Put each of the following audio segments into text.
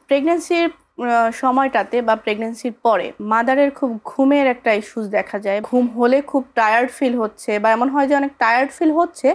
প্রেগন্যান্সির সময়টাতে বা প্রেগন্যান্সির পরে মাদারের খুব ঘুমের একটা ইস্যুস দেখা যায়। ঘুম হলে খুব টায়ার্ড ফিল হচ্ছে বা এমন হয় যে অনেক টায়ার্ড ফিল হচ্ছে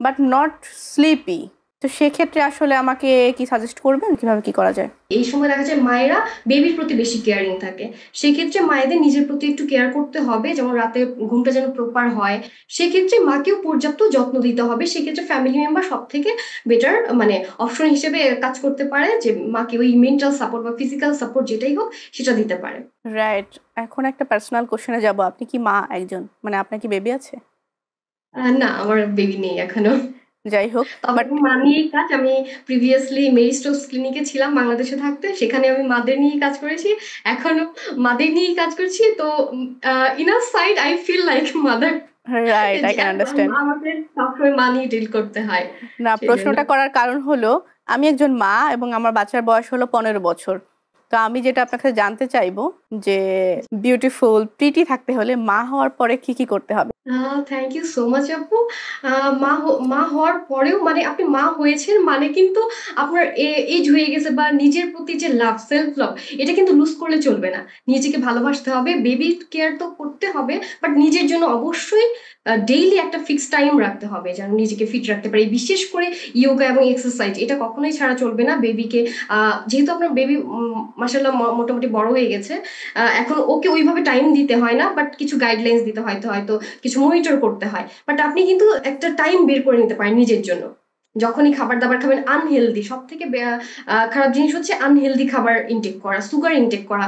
বাট নট স্লিপি। তো সেক্ষেত্রে আসলে আমাকে কি সাজেস্ট করবেন কিভাবে কি করা যায়? এই সময় দেখা যায় মায়েরা বেবির প্রতি বেশি কেয়ারিং থাকে, সেক্ষেত্রে মায়েদের নিজের প্রতি একটু কেয়ার করতে হবে, যেমন রাতে ঘুমটা যেন প্রপার হয়। সেক্ষেত্রে মাকেও পর্যাপ্ত যত্ন দিতে হবে। সেক্ষেত্রে ফ্যামিলি মেম্বার সব থেকে বেটার মানে অপশন হিসেবে কাজ করতে পারে, যে মাকে ওই মেন্টাল সাপোর্ট বা ফিজিক্যাল সাপোর্ট যেটাই হোক সেটা দিতে পারে। রাইট। এখন একটা পার্সোনাল কোশ্চেনে যাব, আপনি কি মা একজন, মানে আপনার কি বেবি আছে? না, আমার বেবি নেই এখনো। যাই হোক, তবে বাট মা নিয়েই কাজ। আমি প্রিভিয়াসলি মেরি স্টোকস ক্লিনিকে ছিলাম বাংলাদেশে থাকতে, সেখানে আমি মাদের নিয়েই কাজ করেছি, এখনো মাদের নিয়েই কাজ করছি। তো inner side I feel like mother. Right, I can understand. আমাদের সবসময় মা নিয়ে ডিল করতে হয়, না, সেই জন্য। প্রশ্নটা করার কারণ হলো আমি একজন মা এবং আমার বাচ্চার বয়স হলো 15 বছর। তো আমি যেটা আপনার কাছে জানতে চাইবো যে বিউটিফুল প্রিটি থাকতে হলে মা হওয়ার পরে কি কি করতে হবে? থ্যাংক ইউ সো মাচ আপু। মা হওয়ার পরেও মানে আপনি মা হয়েছেন মানে কিন্তু আপনার এজ হয়ে গেছে বা নিজের প্রতি যে লাভ, সেলফ লাভ, এটা কিন্তু লুজ করলে চলবে না। নিজেকে ভালোবাসতে হবে, বেবি কেয়ার তো করতে হবে, বাট নিজের জন্য অবশ্যই ডেইলি একটা ফিক্স টাইম রাখতে হবে যেন নিজেকে ফিট রাখতে পারি। বিশেষ করে ইয়োগা এবং এক্সারসাইজ, এটা কখনোই ছাড়া চলবে না বেবিকে। যেহেতু আপনার বেবি মাসাল্লাহ মোটামুটি বড় হয়ে গেছে, এখন ওকে ওইভাবে টাইম দিতে হয় না, বাট কিছু গাইডলাইন্স দিতে হয়তো হয়তো কিছু মনিটর করতে হয়। বাট আপনি কিন্তু একটা টাইম বের করে নিতে পারেন নিজের জন্য। যখনই খাবার দাবার খাবেন আনহেলদি, সব থেকে খারাপ জিনিস হচ্ছে আনহেলদি খাবার ইনটেক করা, সুগার ইনটেক করা।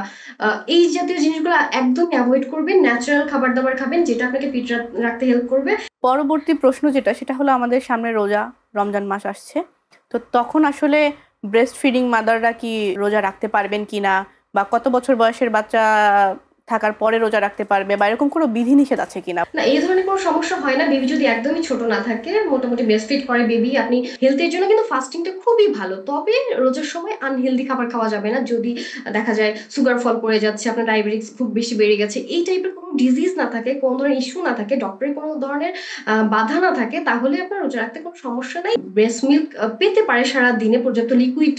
এই জাতীয় জিনিসগুলো একদমই অ্যাভয়েড করবেন। ন্যাচারাল খাবার দাবার খাবেন যেটা আপনাকে ফিট রাখতে হেল্প করবে। পরবর্তী প্রশ্ন যেটা, সেটা হলো আমাদের সামনে রমজান মাস আসছে। তো তখন আসলে ব্রেস্ট ফিডিং মাদাররা কি রোজা রাখতে পারবেন কিনা, বা কত বছর বয়সের বাচ্চা থাকার পরে রোজা রাখতে পারবে, বা এরকম কোনো বিধিনিষেধ আছে কিনা? না, এই ধরনের কোনো সমস্যা হয় না। বেবি যদি একদমই ছোট না থাকে, মোটামুটি ব্রেস্ট ফিড করে বেবি, আপনি হেলথের জন্য কিন্তু ফাস্টিংটা খুবই ভালো। তবে রোজার সময় আনহেলদি খাবার খাওয়া যাবে না। যদি দেখা যায় সুগার ফল পড়ে যাচ্ছে, আপনার ডায়াবেটিস খুব বেশি বেড়ে গেছে, এই টাইপের কোনো ডিজিজ না থাকে, কোনো ধরনের ইস্যু না থাকে, ডক্টরের কোনো ধরনের বাধা না থাকে, তাহলে আপনার রোজা রাখতে কোনো সমস্যা নাই। ব্রেস্ট মিল্ক পেতে পারে সারা দিনে, পর্যাপ্ত লিকুইড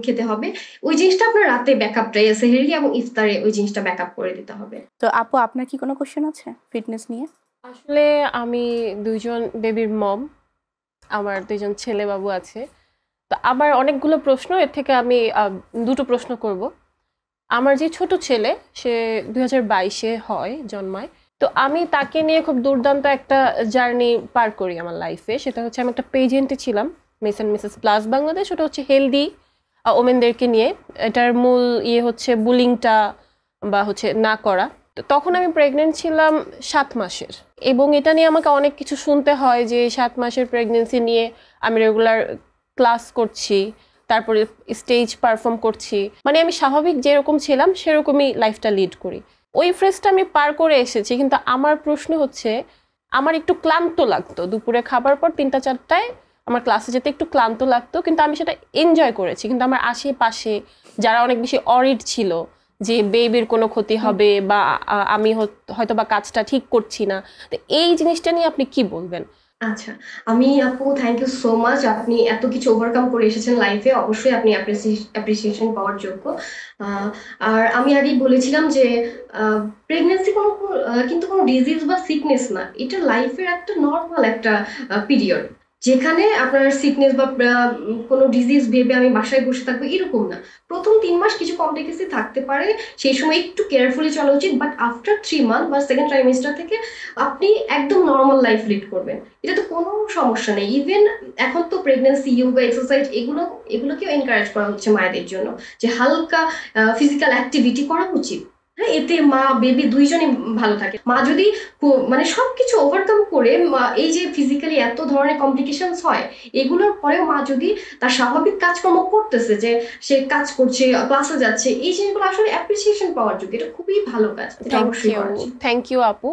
খেতে হবে। ওই জিনিসটা আপনার রাতে ব্যাকআপটাই সেহরি এবং ইফতারে ওই জিনিসটা ব্যাকআপ করে দিতে হবে। তো আপু, আপনার কি কোনো কোশ্চেন আছে ফিটনেস নিয়ে? আসলে আমি দুইজন বেবির মম, আমার দুইজন ছেলে বাবু আছে। তো আমার অনেকগুলো প্রশ্ন, এর থেকে আমি দুটো প্রশ্ন করব। আমার যে ছোট ছেলে, সে 2022-এ জন্মায়। তো আমি তাকে নিয়ে খুব দুর্দান্ত একটা জার্নি পার করি আমার লাইফে। সেটা হচ্ছে আমি একটা পেজেন্টে ছিলাম, miss and Mrs plus Bangladesh. ওটা হচ্ছে হেলদি ওমেনদেরকে নিয়ে। এটার মূল হচ্ছে বুলিংটা বা হচ্ছে না করা। তো তখন আমি প্রেগনেন্ট ছিলাম 7 মাসের, এবং এটা নিয়ে আমাকে অনেক কিছু শুনতে হয় যে 7 মাসের প্রেগনেন্সি নিয়ে আমি রেগুলার ক্লাস করছি, তারপরে স্টেজ পারফর্ম করছি, মানে আমি স্বাভাবিক যেরকম ছিলাম সেরকমই লাইফটা লিড করি। ওই ফ্রেজটা আমি পার করে এসেছি। কিন্তু আমার প্রশ্ন হচ্ছে, আমার একটু ক্লান্ত লাগতো দুপুরে খাবার পর 3টা-4টায় আমার ক্লাসে যেতে একটু ক্লান্ত লাগতো, কিন্তু আমি সেটা এনজয় করেছি। কিন্তু আমার আশেপাশে যারা অনেক বেশি অরিড ছিল যে বেবির কোনো ক্ষতি হবে বা আমি হয়তো বা কাজটা ঠিক করছি না, তো এই জিনিসটা নিয়ে আপনি কি বলবেন? আচ্ছা, আমি আপু থ্যাংক ইউ সো মাচ। আপনি এত কিছু ওভারকাম করে এসেছেন লাইফে, অবশ্যই আপনি অ্যাপ্রিসিয়েশন পাওয়ার যোগ্য। আর আমি আগেই বলেছিলাম যে প্রেগনেন্সি কিন্তু কোনো ডিজিজ বা সিকনেস না, এটা লাইফের একটা নর্মাল একটা পিরিয়ড, যেখানে আপনার সিকনেস বা কোনো ডিজিজ ভেবে আমি বাসায় বসে থাকবো এরকম না। প্রথম 3 মাস কিছু কমপ্লিকেসি থাকতে পারে, সেই সময় একটু কেয়ারফুলি চলা উচিত, বাট আফটার 3 মান্থ বা সেকেন্ড ট্রাইমেস্টার থেকে আপনি একদম নর্মাল লাইফ লিড করবেন, এটা তো কোনো সমস্যা নেই। ইভেন এখন তো প্রেগনেন্সি ইয়োগা এক্সারসাইজ এগুলোকেও এনকারেজ করা হচ্ছে মায়েদের জন্য, যে হালকা ফিজিক্যাল অ্যাক্টিভিটি করা উচিত। হ্যাঁ, এতে মা বেবি দুইজনই ভালো থাকে। মা যদি মানে সবকিছু ওভারকাম করে এই যে ফিজিক্যালি এত ধরনের কমপ্লিকেশনস হয়, এগুলোর পরেও মা যদি তার স্বাভাবিক কাজকর্ম করতেছে, যে সে কাজ করছে, ক্লাসে যাচ্ছে, এই জিনিসগুলো আসলে অ্যাপ্রিসিয়েশন পাওয়ার যোগ্য। এটা খুবই ভালো কাজ, এটা অবশ্যই করা উচিত। থ্যাংক ইউ আপু।